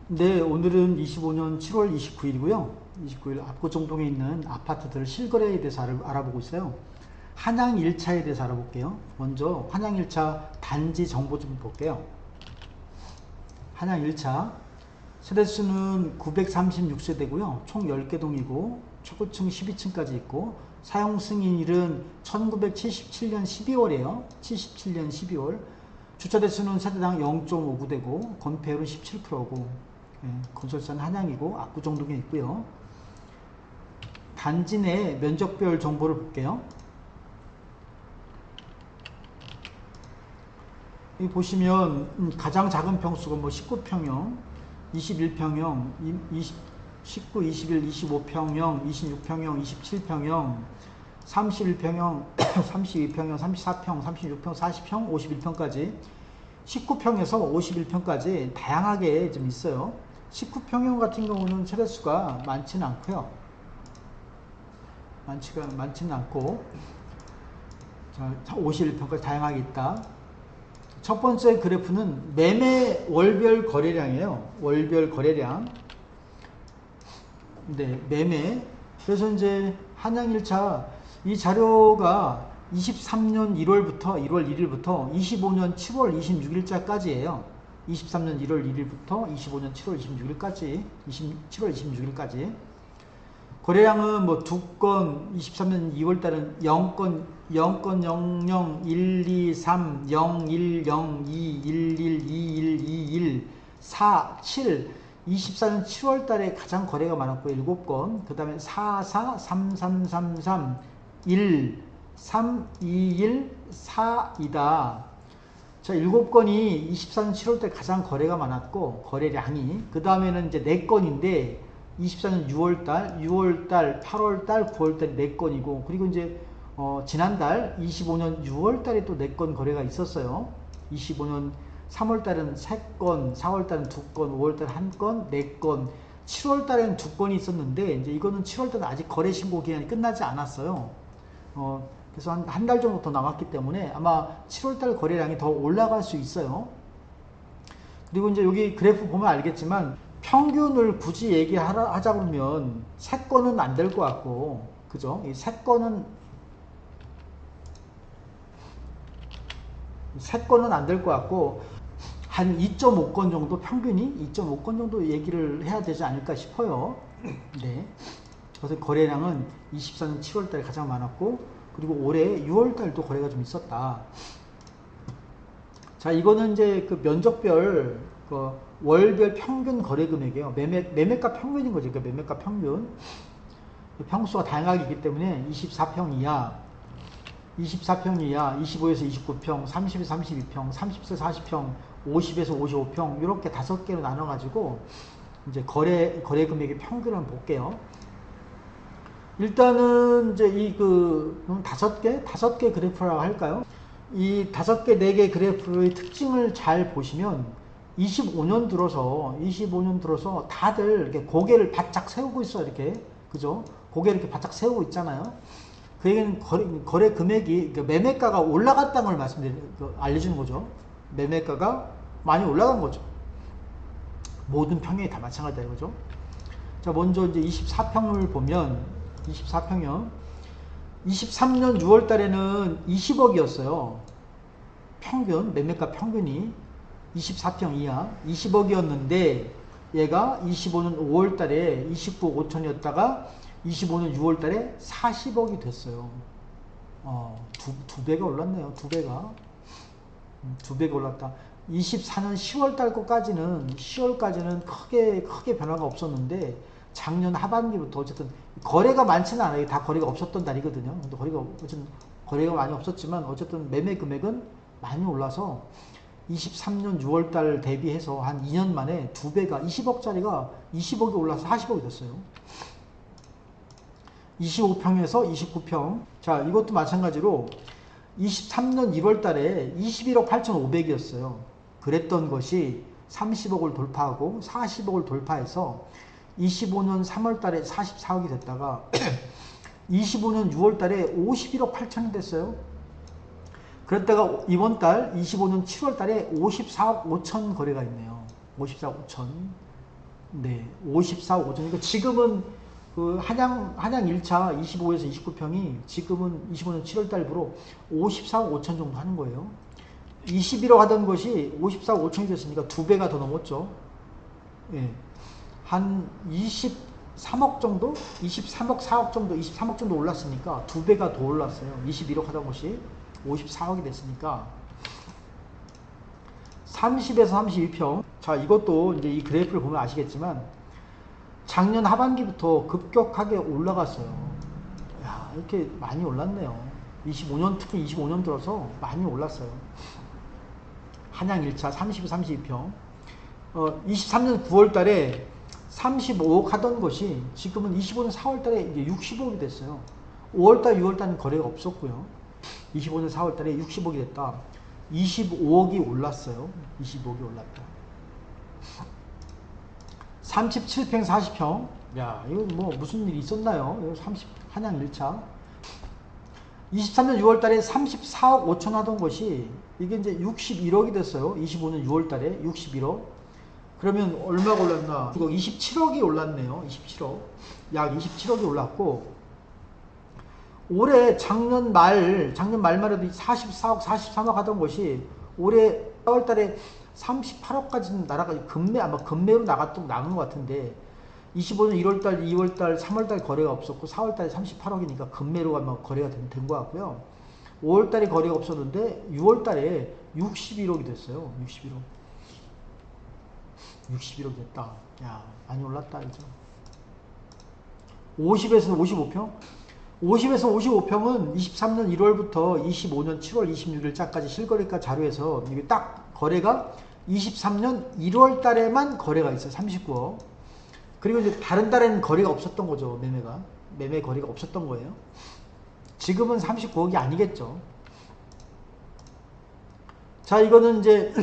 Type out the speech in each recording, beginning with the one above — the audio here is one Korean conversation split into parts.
네, 오늘은 25년 7월 29일이고요. 29일 압구정동에 있는 아파트들 실거래에 대해서 알아보고 있어요. 한양 1차에 대해서 알아볼게요. 먼저 한양 1차 단지 정보 좀 볼게요. 한양 1차 세대수는 936세대고요. 총 10개 동이고 최고층 12층까지 있고 사용 승인일은 1977년 12월이에요. 77년 12월. 주차 대수는 세대당 0.59대고 건폐율은 17%고 건설사는 한양이고 압구정동에 있고요. 단지 내 면적별 정보를 볼게요. 여기 보시면 가장 작은 평수가 뭐 19평형, 21평형, 19, 21, 25평형, 26평형, 27평형, 31평형, 32평형, 34평, 36평, 40평, 51평까지 19평에서 51평까지 다양하게 좀 있어요. 19평형 같은 경우는 세대수가 많지는 않고요. 많지는 않고, 자, 51평까지 다양하게 있다. 첫 번째 그래프는 매매 월별 거래량이에요. 월별 거래량. 네, 매매. 그래서 이제 한양 1차 이 자료가 23년 1월부터 1월 1일부터 25년 7월 26일자까지예요. 23년 1월 1일부터 25년 7월 26일까지, 7월 26일까지. 거래량은 뭐 2건, 23년 2월 달은 0건, 0건 00, 1, 2, 3, 0, 1, 0, 2, 1, 1, 2, 1, 2, 1, 4, 7, 24년 7월 달에 가장 거래가 많았고 7건, 그 다음에 4, 4, 3, 3, 3, 3, 1, 3, 2, 1, 4, 2다. 자, 7건이 24년 7월 달 가장 거래가 많았고, 거래량이. 그 다음에는 이제 4건인데, 24년 6월달, 6월달, 8월달, 9월달 4건이고, 그리고 이제, 지난달 25년 6월달에 또 4건 거래가 있었어요. 25년 3월달은 3건, 4월달은 2건, 5월달 1건, 4건, 7월달에는 2건이 있었는데, 이제 이거는 7월달은 아직 거래 신고 기간이 끝나지 않았어요. 그래서 한 달 정도 더 남았기 때문에 아마 7월달 거래량이 더 올라갈 수 있어요. 그리고 이제 여기 그래프 보면 알겠지만 평균을 굳이 얘기하자 그러면 3건은 안 될 것 같고, 그죠? 이 3건은 안 될 것 같고, 한 2.5건 정도, 평균이 2.5건 정도 얘기를 해야 되지 않을까 싶어요. 네. 그래서 거래량은 24년 7월달에 가장 많았고, 그리고 올해 6월달도 거래가 좀 있었다. 자, 이거는 이제 그 면적별, 그 월별 평균 거래 금액이에요. 매매가 평균인 거죠. 그 매매가 평균. 평수가 다양하게 있기 때문에 24평 이하, 24평 이하, 25에서 29평, 30에서 32평, 30에서 40평, 50에서 55평, 이렇게 5개로 나눠가지고, 이제 거래 금액의 평균을 한번 볼게요. 일단은 이제 다섯 개 그래프라고 할까요? 이 5개, 4개 그래프의 특징을 잘 보시면 25년 들어서 다들 이렇게 고개를 바짝 세우고 있어요. 이렇게. 그죠? 고개를 이렇게 바짝 세우고 있잖아요. 그 얘기는 거래 금액이, 그러니까 매매가가 올라갔다는 걸 알려주는 거죠. 매매가가 많이 올라간 거죠. 모든 평형이 다 마찬가지다 이거죠. 자, 먼저 이제 24평을 보면 24평형 23년 6월 달에는 20억이었어요. 평균, 매매가 평균이 24평 이하 20억이었는데 얘가 25년 5월 달에 29억 5천이었다가 25년 6월 달에 40억이 됐어요. 두 배가 올랐네요. 두 배가 올랐다. 24년 10월 달 거까지는 10월까지는 크게 변화가 없었는데 작년 하반기부터 어쨌든 거래가 많지는 않아요. 다 거래가 없었던 달이거든요. 근데 거래가 많이 없었지만 어쨌든 매매 금액은 많이 올라서 23년 6월 달 대비해서 한 2년 만에 2배가 20억짜리가 20억이 올라서 40억이 됐어요. 25평에서 29평. 자, 이것도 마찬가지로 23년 1월 달에 21억 8,500이었어요. 그랬던 것이 30억을 돌파하고 40억을 돌파해서 25년 3월 달에 44억이 됐다가 25년 6월 달에 51억 8천이 됐어요. 그랬다가 이번 달 25년 7월 달에 54억 5천 거래가 있네요. 54억 5천. 네, 54억 5천. 그러니까 지금은 그 한양 1차 25에서 29평이 지금은 25년 7월 달부로 54억 5천 정도 하는 거예요. 21억 하던 것이 54억 5천이 됐으니까 두 배가 더 넘었죠. 예. 한 23억 정도? 23억 4억 정도, 23억 정도 올랐으니까 두 배가 더 올랐어요. 21억 하던 것이 54억이 됐으니까 30에서 32평. 자, 이것도 이제 이 그래프를 보면 아시겠지만 작년 하반기부터 급격하게 올라갔어요. 야, 이렇게 많이 올랐네요. 25년, 특히 25년 들어서 많이 올랐어요. 한양 1차 30에서 32평. 23년 9월 달에 35억 하던 것이 지금은 25년 4월 달에 이제 60억이 됐어요. 5월 달, 6월 달은 거래가 없었고요. 25년 4월 달에 60억이 됐다. 25억이 올랐어요. 25억이 올랐다. 37평 40평. 야, 이거 뭐 무슨 일이 있었나요? 30 한양 1차. 23년 6월 달에 34억 5천 하던 것이 이게 이제 61억이 됐어요. 25년 6월 달에 61억. 그러면 얼마가 올랐나? 이거 27억이 올랐네요. 27억. 약 27억이 올랐고, 올해 작년 말만 해도 44억, 43억 하던 것이 올해 4월 달에 38억까지는 아마 금매로 나간 것 같은데, 25년 1월 달, 2월 달, 3월 달 거래가 없었고, 4월 달에 38억이니까 금매로 아마 거래가 된 것 같고요. 5월 달에 거래가 없었는데, 6월 달에 61억이 됐어요. 61억 됐다. 야, 많이 올랐다, 이죠. 50에서 55평? 50에서 55평은 23년 1월부터 25년 7월 26일자까지 실거래가 자료에서 이게 딱 거래가 23년 1월 달에만 거래가 있어요. 39억. 그리고 이제 다른 달에는 거래가 없었던 거죠. 매매 거래가 없었던 거예요. 지금은 39억이 아니겠죠. 자, 이거는 이제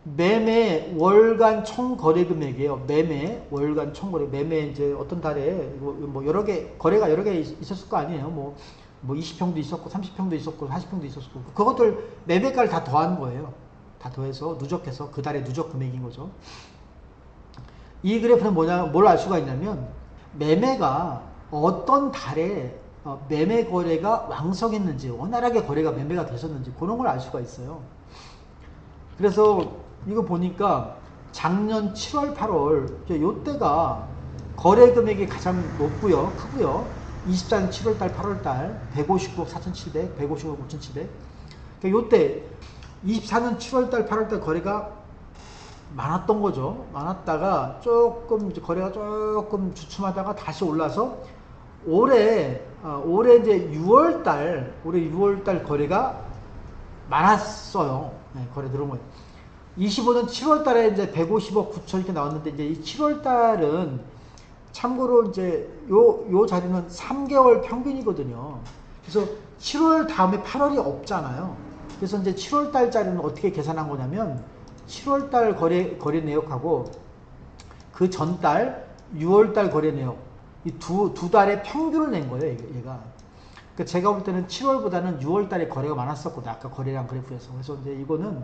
매매 월간 총 거래 금액이에요. 매매 월간 총 거래. 매매 이제 어떤 달에 뭐 여러 개 거래가 여러 개 있었을 거 아니에요. 뭐 20평도 있었고 30평도 있었고 40평도 있었고 그것들 매매가를 다 더한 거예요. 다 더해서 누적해서 그 달의 누적 금액인 거죠. 이 그래프는 뭘 알 수가 있냐면 매매가 어떤 달에 매매 거래가 왕성했는지 원활하게 거래가 매매가 됐었는지 그런 걸 알 수가 있어요. 그래서 이거 보니까 작년 7월 8월 요때가 거래 금액이 가장 높고요. 크고요. 24년 7월 달 8월 달 159억 4,700 155억 5,700 그러니까 요때 24년 7월 달 8월 달 거래가 많았던 거죠. 많았다가 조금 이제 거래가 조금 주춤하다가 다시 올라서 올해 이제 6월 달 거래가 많았어요. 네, 거래 들어온 거예요. 25년 7월 달에 이제 150억 9천 이렇게 나왔는데 이제 이 7월 달은 참고로 이제 요 자리는 3개월 평균이거든요. 그래서 7월 다음에 8월이 없잖아요. 그래서 이제 7월 달짜리는 어떻게 계산한 거냐면 7월 달 거래 내역하고 그 전달 6월 달 거래 내역 이 두 달의 평균을 낸 거예요, 얘가. 그러니까 제가 볼 때는 7월보다는 6월 달에 거래가 많았었거든요. 아까 거래량 그래프에서. 그래서 이제 이거는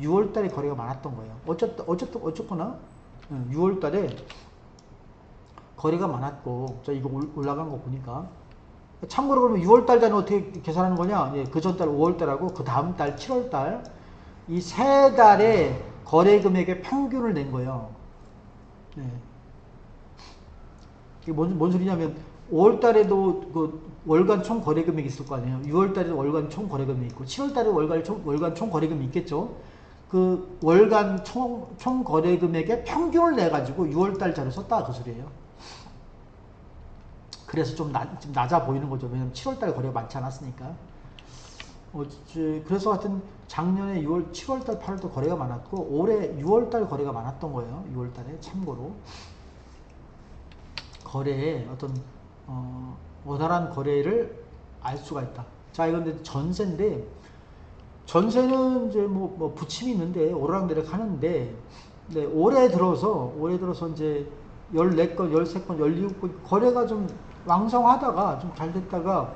6월 달에 거래가 많았던 거예요. 어쨌거나 6월 달에 거래가 많았고, 자, 이거 올라간 거 보니까. 참고로 그러면 6월 달자는 어떻게 계산하는 거냐? 예, 그 전 달 5월 달하고 그 다음 달 7월 달 이 세 달의 거래 금액의 평균을 낸 거예요. 네. 이게 뭔 소리냐면 5월 달에도 그 월간 총 거래 금액이 있을 거 아니에요. 6월 달에도 월간 총 거래 금액이 있고 7월 달에 월간 총 거래 금액이 있겠죠. 그 월간 총 거래 금액의 평균을 내 가지고 6월 달자를 썼다 그 소리예요. 그래서 좀 낮아 보이는 거죠. 왜냐면 7월 달 거래가 많지 않았으니까. 그래서 하여튼 작년에 7월 달, 8월 달 거래가 많았고 올해 6월 달 거래가 많았던 거예요. 6월 달에 참고로 거래에 어떤 원활한 거래를 알 수가 있다. 자, 이건 이제 전세인데 전세는 이제 뭐 부침이 있는데 오르락내락 하는데 네, 올해 들어서 이제 14건, 13건, 17건 거래가 좀 왕성하다가 좀 잘 됐다가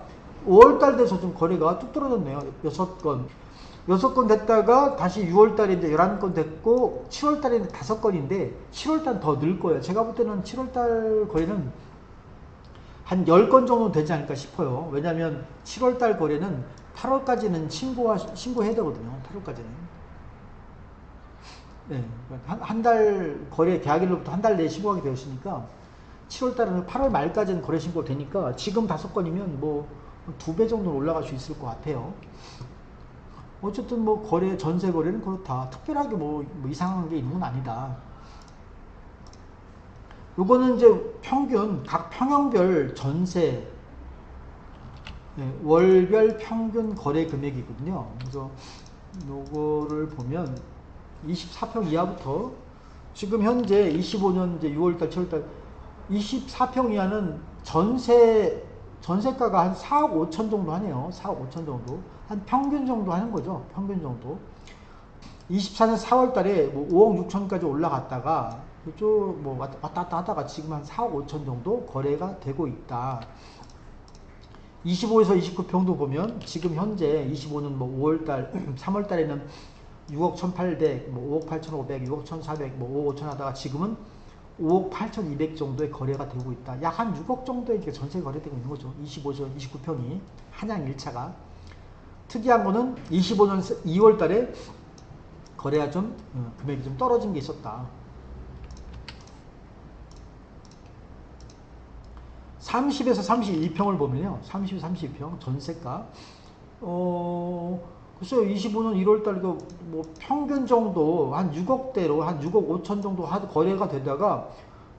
5월달 돼서 좀 거래가 뚝 떨어졌네요. 6건. 6건 됐다가 다시 6월달에 이제 11건 됐고 7월달에 5건인데 7월달 더 늘 거예요. 제가 볼 때는 7월달 거래는 한 10건 정도 되지 않을까 싶어요. 왜냐하면 7월달 거래는 8월까지는 신고해야 되거든요. 8월까지는. 네, 한 달 거래 계약일로부터 한 달 내에 신고하게 되었으니까 7월달은 8월 말까지는 거래 신고 되니까 지금 5건이면 뭐 2배 정도 올라갈 수 있을 것 같아요. 어쨌든 뭐 전세 거래는 그렇다. 특별하게 뭐 이상한 게 있는 건 아니다. 요거는 이제 각 평형별 전세 월별 평균 거래 금액이거든요. 그래서 요거를 보면 24평 이하부터 지금 현재 25년 이제 6월달, 7월달 24평 이하는 전세가가 한 4억 5천 정도 하네요. 4억 5천 정도. 한 평균 정도 하는 거죠. 평균 정도. 24년 4월 달에 뭐 5억 6천까지 올라갔다가 그쪽 뭐 왔다 갔다 하다가 지금 한 4억 5천 정도 거래가 되고 있다. 25에서 29평도 보면 지금 현재 25년 뭐 5월달, 3월달에는 6억 1,800, 뭐 5억 8,500, 6억 1,400, 뭐 5억 5천 하다가 지금은 5억 8,200 정도의 거래가 되고 있다. 약 한 6억 정도의 전세 거래되고 있는 거죠. 25에서 29평이 한양 1차가. 특이한 거는 25년 2월 달에 거래가 좀 금액이 좀 떨어진 게 있었다. 30에서 32평을 보면요. 30에서 32평 전세가 글쎄요. 25년 1월 달 뭐 평균 정도 한 6억대로 한 6억 5천 정도 거래가 되다가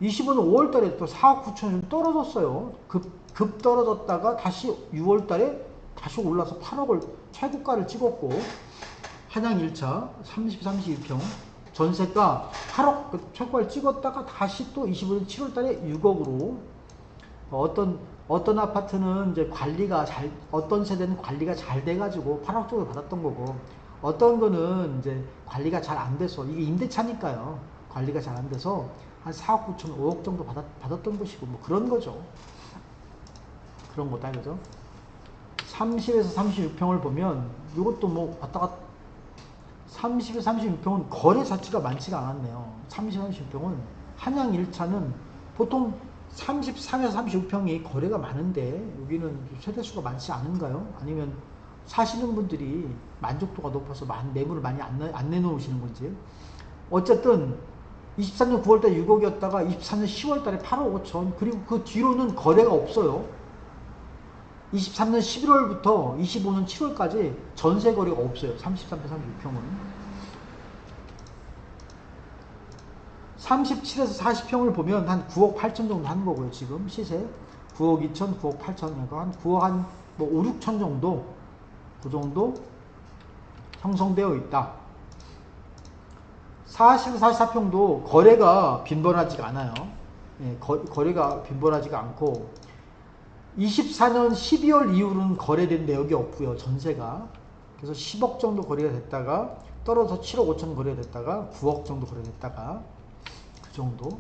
25년 5월 달에 또 4억 9천 좀 떨어졌어요. 급 떨어졌다가 다시 6월 달에 다시 올라서 8억을 최고가를 찍었고 한양 1차 30, 32평 전세가 8억 최고가를 찍었다가 다시 또 25년 7월 달에 6억으로 어떤 아파트는 이제 어떤 세대는 관리가 잘 돼가지고 8억 정도 받았던 거고, 어떤 거는 이제 관리가 잘 안 돼서, 이게 임대차니까요. 관리가 잘 안 돼서 한 4억 9천, 5억 정도 받았던 것이고, 뭐 그런 거죠. 그런 거다, 그죠? 30에서 36평을 보면, 이것도 뭐 왔다 갔다, 30에서 36평은 거래 자체가 많지가 않았네요. 30에서 36평은 한양 1차는 보통 33에서 36평이 거래가 많은데 여기는 세대수가 많지 않은가요? 아니면 사시는 분들이 만족도가 높아서 매물을 많이 안 내놓으시는 건지. 어쨌든 23년 9월달에 6억이었다가 24년 10월달에 8억 5천, 그리고 그 뒤로는 거래가 없어요. 23년 11월부터 25년 7월까지 전세 거래가 없어요. 33에서 36평은. 37에서 40평을 보면 한 9억 8천 정도 하는 거고요. 지금 시세 9억 2천, 9억 8천, 그러니까 한 9억 한 뭐 5, 6천 정도, 그 정도 형성되어 있다. 40에서 44평도 거래가 빈번하지가 않아요. 예, 거래가 빈번하지가 않고 24년 12월 이후로는 거래된 내역이 없고요. 전세가. 그래서 10억 정도 거래가 됐다가 떨어져서 7억 5천 거래가 됐다가 9억 정도 거래됐다가 그 정도.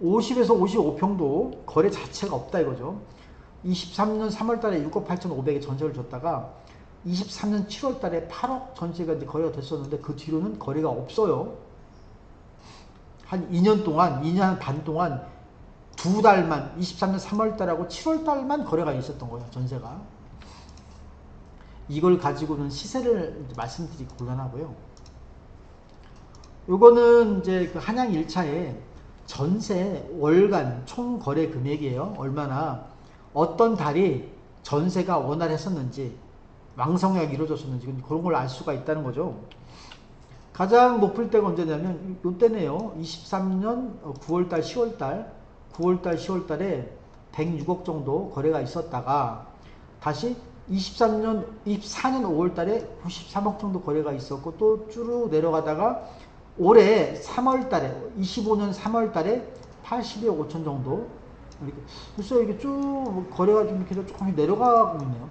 50에서 55평도 거래 자체가 없다 이거죠. 23년 3월달에 6억 8,500에 전세를 줬다가 23년 7월달에 8억 전세가 이제 거래가 됐었는데 그 뒤로는 거래가 없어요. 한 2년 동안, 2년 반 동안 2달만 23년 3월달하고 7월달만 거래가 있었던 거예요. 전세가. 이걸 가지고는 시세를 말씀드리기 곤란하고요. 요거는 이제 그 한양 1차에 전세 월간 총 거래 금액이에요. 얼마나 어떤 달이 전세가 원활했었는지 왕성하게 이루어졌었는지 그런 걸 알 수가 있다는 거죠. 가장 높을 때가 언제냐면 요때네요. 23년 9월달 10월달 9월달 10월달에 106억 정도 거래가 있었다가 다시 24년 5월달에 93억 정도 거래가 있었고 또 쭈르 내려가다가 올해 3월달에 25년 3월달에 82억 5천 정도. 그래서 이게 쭉 거래가 좀 이렇게 조금 내려가고 있네요.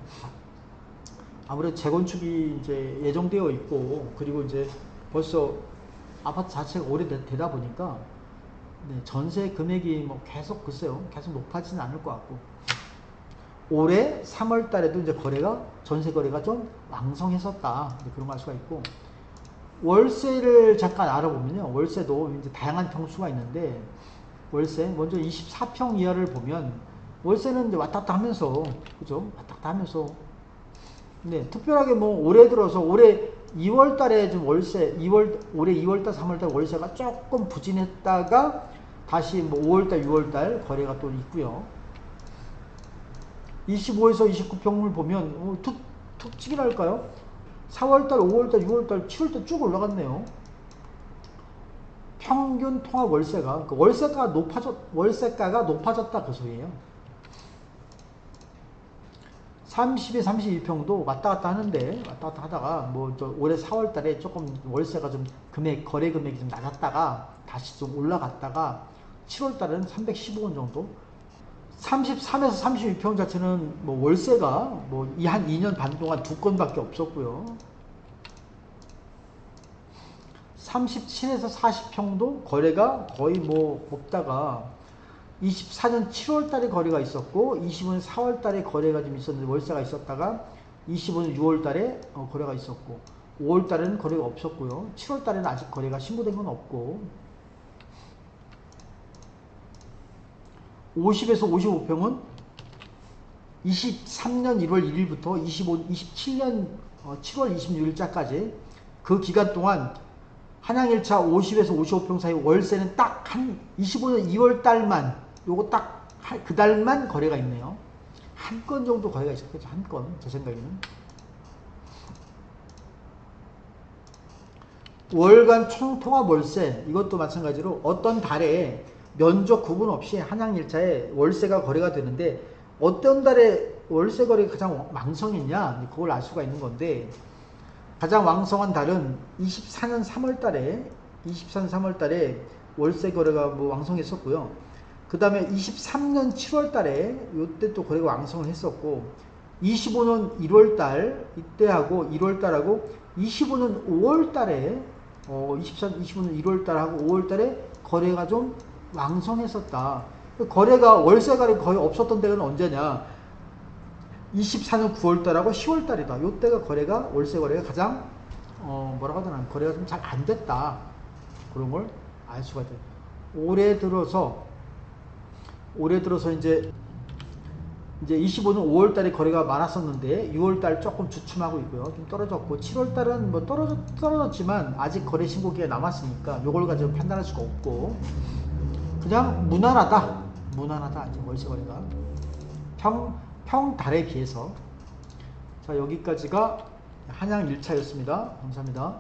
아무래도 재건축이 이제 예정되어 있고 그리고 이제 벌써 아파트 자체가 오래되다 보니까 전세 금액이 뭐 계속 글쎄요 계속 높아지는 않을 것 같고 올해 3월 달에도 이제 전세 거래가 좀 왕성했었다. 그런 거 알 수가 있고, 월세를 잠깐 알아보면요. 월세도 이제 다양한 평수가 있는데, 월세, 먼저 24평 이하를 보면, 월세는 이제 왔다 갔다 하면서, 그죠? 왔다 갔다 하면서, 네, 특별하게 뭐 올해 들어서 올해 2월 달에 좀 올해 2월 달, 3월 달 월세가 조금 부진했다가 다시 뭐 5월 달, 6월 달 거래가 또 있고요. 25에서 29평을 보면 특징이랄까요? 4월 달, 5월 달, 6월 달, 7월 달 쭉 올라갔네요. 평균 통합 월세가 월세가가 높아졌다 그 소리예요. 30에 32평도 왔다 갔다 하는데, 왔다 갔다 하다가, 올해 4월 달에 조금 월세가 좀 거래 금액이 좀 낮았다가, 다시 좀 올라갔다가, 7월 달은 315원 정도? 33에서 32평 자체는 월세가 한 2년 반 동안 2건밖에 없었고요. 37에서 40평도 거래가 거의 없다가, 24년 7월 달에 거래가 있었고 25년 4월 달에 거래가 좀 있었는데 월세가 있었다가 25년 6월 달에 거래가 있었고 5월 달에는 거래가 없었고요. 7월 달에는 아직 거래가 신고된 건 없고 50에서 55평은 23년 1월 1일부터 27년 7월 26일자까지 그 기간 동안 한양 1차 50에서 55평 사이 월세는 딱 한 25년 2월 달만 요거 딱 그 달만 거래가 있네요. 한 건 정도 거래가 있었겠죠. 한 건, 제 생각에는. 월간 총통합 월세, 이것도 마찬가지로 어떤 달에 면적 구분 없이 한양 1차에 월세가 거래가 되는데 어떤 달에 월세 거래가 가장 왕성했냐, 그걸 알 수가 있는 건데 가장 왕성한 달은 24년 3월 달에 월세 거래가 왕성했었고요. 그 다음에 23년 7월 달에 이때 또 거래가 왕성을 했었고 25년 1월 달 이때하고 1월 달하고 25년 5월 달에 25년 1월 달하고 5월 달에 거래가 좀 왕성했었다. 월세 거래 거의 없었던 때는 언제냐? 24년 9월 달하고 10월 달이다. 이때가 월세 거래가 가장 거래가 좀 잘 안 됐다. 그런 걸 알 수가 있다. 올해 들어서 이제 25년 5월 달에 거래가 많았었는데 6월 달 조금 주춤하고 있고요. 좀 떨어졌고 7월 달은 떨어졌지만 아직 거래 신고기가 남았으니까 요걸 가지고 판단할 수가 없고 그냥 무난하다. 월세 거래가 평 달에 비해서. 자, 여기까지가 한양 1차였습니다. 감사합니다.